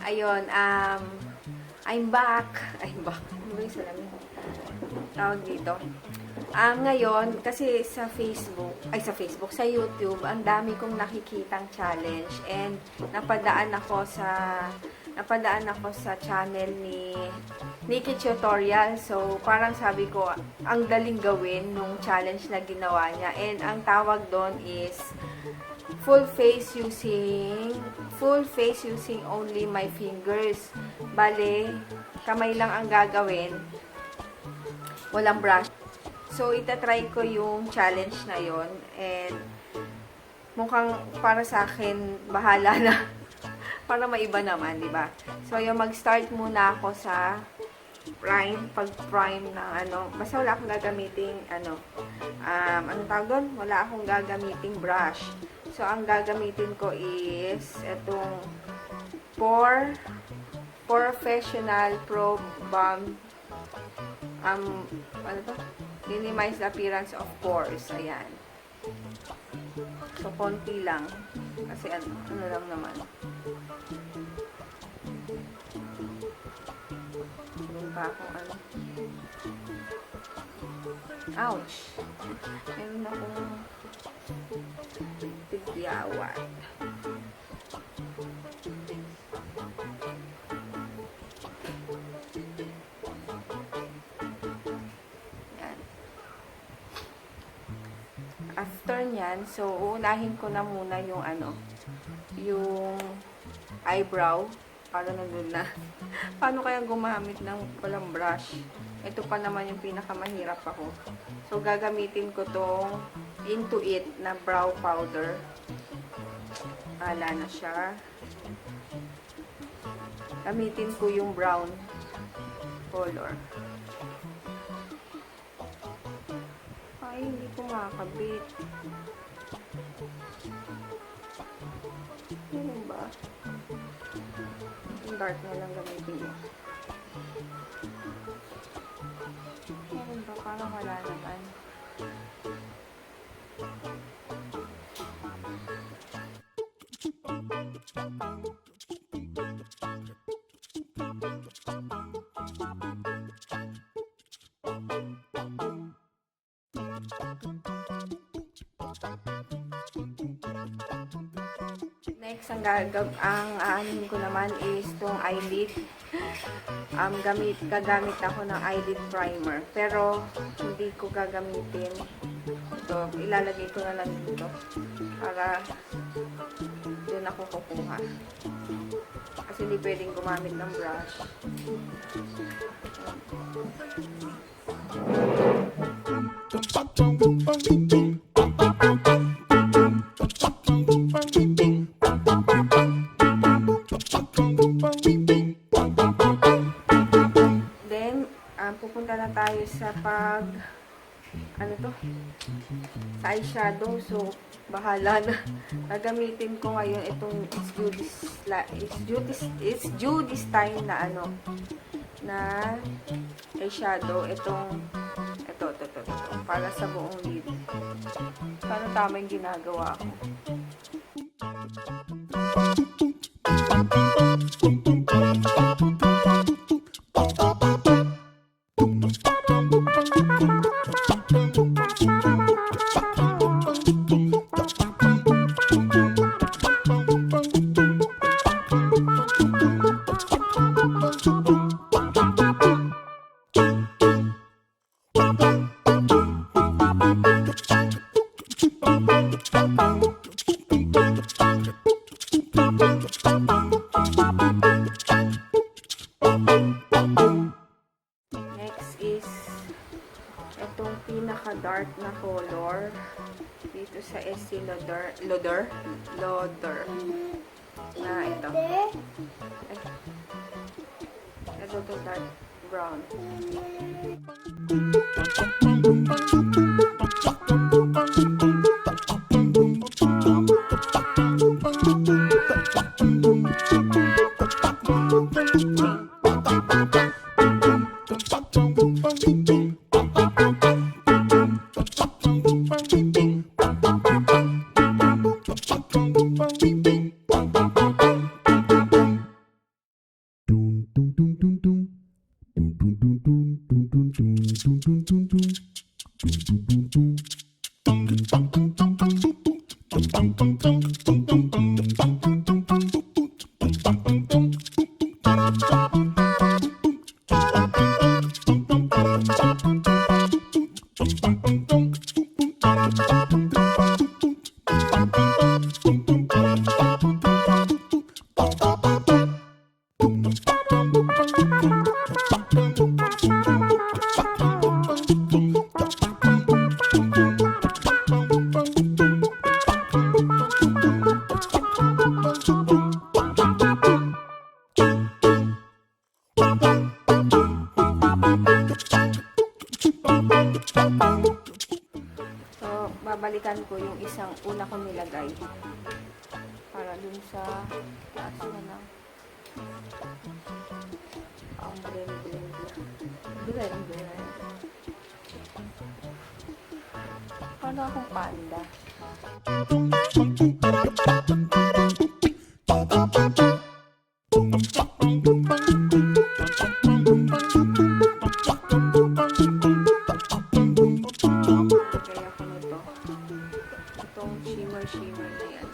Ayun, I'm back. I'm back. Ano ba yung salamin? Tawag dito. Ngayon, kasi sa sa YouTube, ang dami kong nakikitang challenge and napadaan ako sa channel ni Nikki Tutorial. So, parang sabi ko, ang daling gawin nung challenge na ginawa niya. And ang tawag doon is full face using only my fingers. Bale, kamay lang ang gagawin. Walang brush. So, itatry ko yung challenge na yon and mukhang para sa akin, bahala na. Para maiba naman, di ba? So, yung mag-start muna ako sa pag-prime ng basta wala akong gagamiting, anong tawag doon? Wala akong gagamiting brush. So, ang gagamitin ko is itong Professional Pro Balm, minimize the appearance of pores. Ayan. So, konti lang. Kasi ano lang naman. Meron pa akong ouch! Meron akong tigyawan. After nyan, so, uunahin ko na muna yung yung eyebrow. Para nandun na. Paano kaya gumamit ng walang brush? Ito pa naman yung pinakamahirap ako. So, gagamitin ko tong Into It na brow powder. Wala na siya. Gamitin ko yung brown color. Ay, hindi ko makakabit. Ganun ba? Yung dark na lang gamitin mo. Ganun ba? Parang wala naman. Next, ang aanin ko naman is itong eyelid. Gagamit ako ng eyelid primer. Pero, hindi ko gagamitin. Ito, ilalagay ko na lang dito. Para, doon ako kukuha. Kasi hindi pwedeng gumamit ng brush. Then, pupunta na tayo sa sa eyeshadow. So, bahala na. Gagamitin ko ngayon itong It's Judy's Time na na eyeshadow. Ito, para sa buong lid. Paano tama yung ginagawa ko? Next is itong pinaka-dark na color dito sa Estee Lauder na ito. Ito dark brown. So, babalikan ko yung isang una kong nilagay para dun sa taas na lang. Ang blend. Paano akong panda? Shimmer na yan.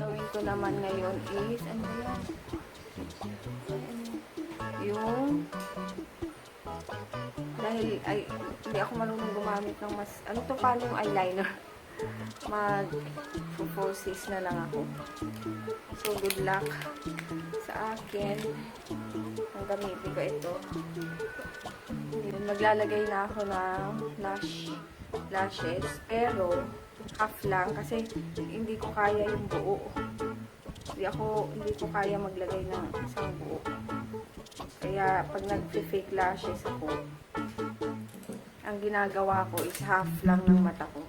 Gawin ko naman ngayon is, ano yan? Yung, dahil, hindi ako marunong gumamit ng mas, ano to, paano yung eyeliner? Mag-falsies na lang ako. So, good luck sa akin. Ang gamitin ko ito. Yun, maglalagay na ako ng lashes, pero half lang kasi hindi ko kaya yung buo. Hindi ko kaya maglagay ng isang buo. Kaya pag nag-fake lashes ako, ang ginagawa ko is half lang ng mata ko.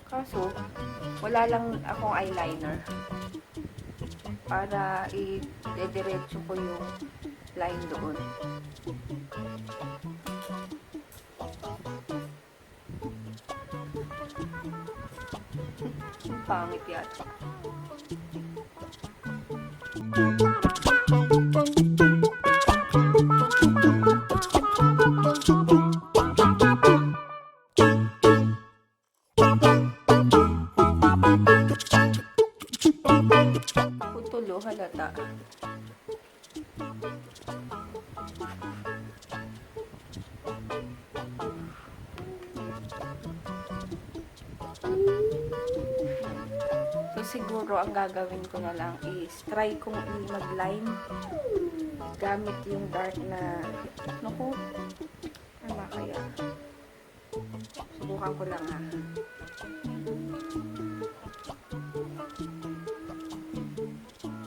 Kaso, wala lang akong eyeliner para i-diretso ko yung line doon. Pangit yata. Putulo halata. So, siguro ang gagawin ko na lang is try kong mag-line gamit yung dark na, naku, tama kaya. Subukan ko lang ha.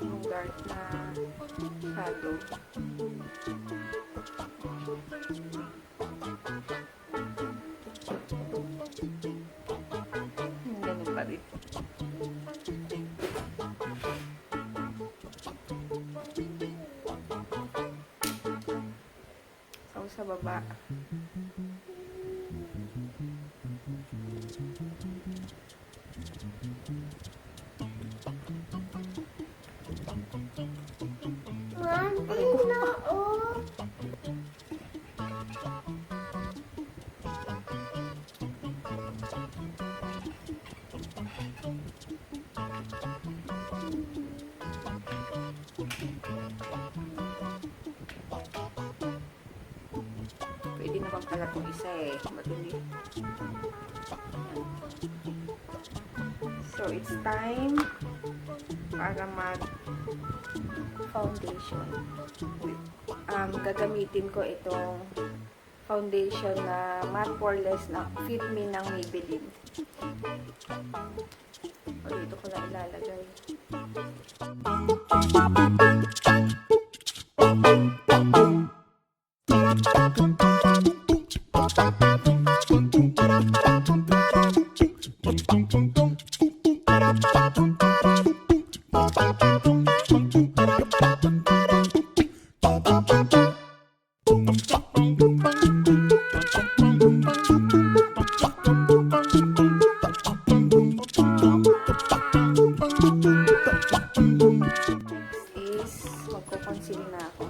Yung dark na shadow. Ganun pa rin. So, sa baba. Pwede naman pala kung isa eh. Madali. So, it's time para mag-foundation. Gagamitin ko itong foundation na matte poreless na Fit Me ng Maybelline. O, dito ko na ilalagay. Magko-conceal na ako.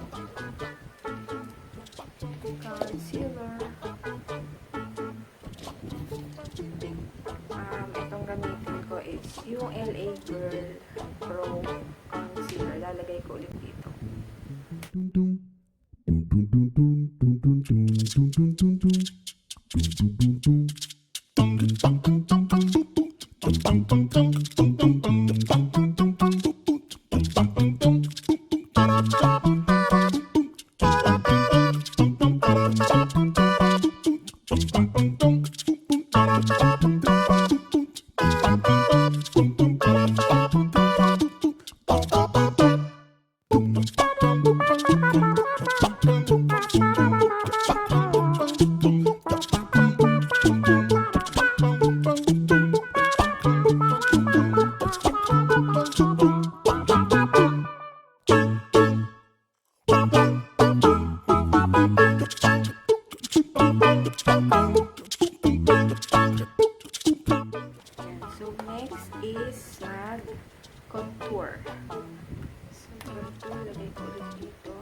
Concealer. Itong gamitin ko is yung LA Girl Pro Concealer. Lalagay ko ulit dito. So, next is mag-contour. So, contour, lagay ko ulit dito.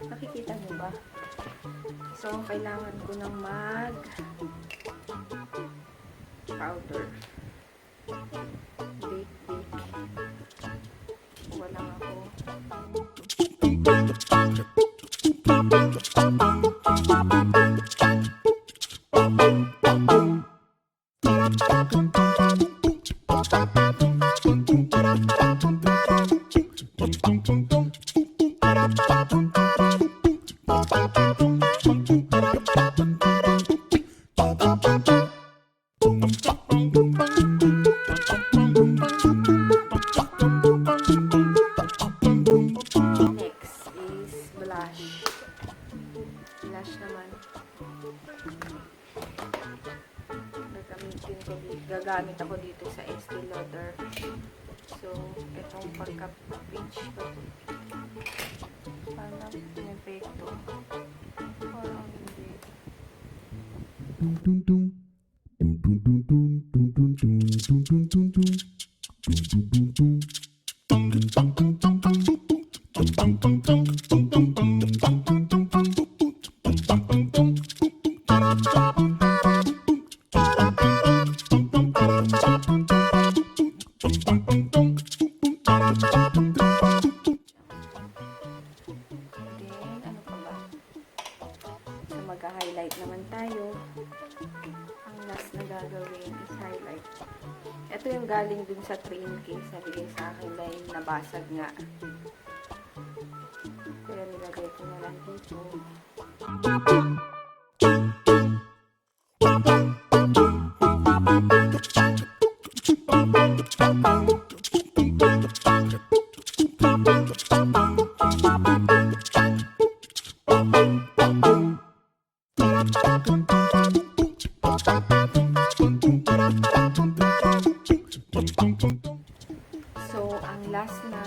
Nakikita mo ba? So, kailangan ko ng powder. Bake. Walang ako. Gagamit ako dito sa Estee Lauder. So, itong pagka-pinch ko. Parang pinepekto. Parang hindi. Then, ano pa ba? So, mag-highlight naman tayo. Ang last na gagawin is highlight. Ito yung galing dun sa train case na bigay sa akin dahil nabasag nga. Kaya nilagay ko na lang dito. So, ang last na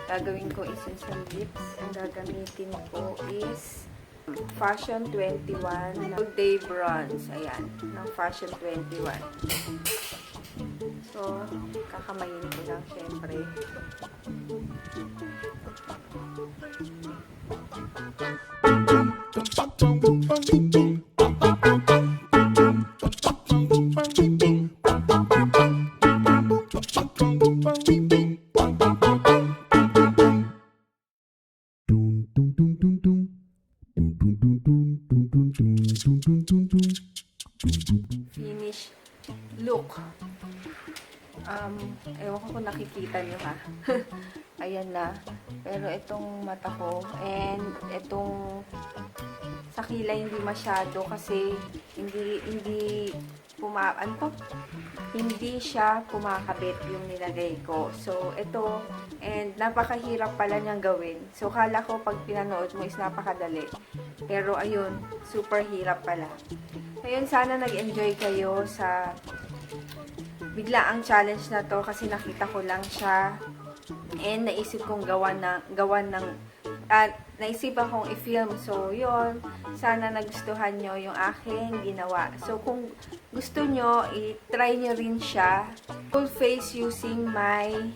gagawin ko is yung sa lips. Ang gagamitin ko is Fashion 21 All Day Bronze. Ayan, ng Fashion 21. So, kakamayin ko lang syempre. Finish look. Ewan ko kung nakikita nyo ha. Ayan na. Pero itong mata ko and itong sa kilay hindi masyado kasi hindi siya kumakabit yung nilagay ko. So, ito, and napakahirap pala niyang gawin. So, kala ko pag pinanood mo is napakadali. Pero, ayun, super hirap pala. Ayun, sana nag-enjoy kayo sa biglaang challenge na to kasi nakita ko lang siya and naisip kong naisipan kong i-film. So, yun. Sana nagustuhan nyo yung aking ginawa. So, kung gusto nyo, i-try nyo rin siya. Full face using my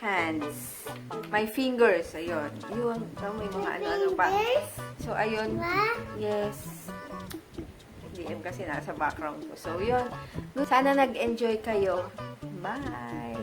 hands. My fingers. Ayun. Yun. So, may mga ano-ano pa. So, ayun. Yes. DM kasi nasa background ko. So, yun. Sana nag-enjoy kayo. Bye!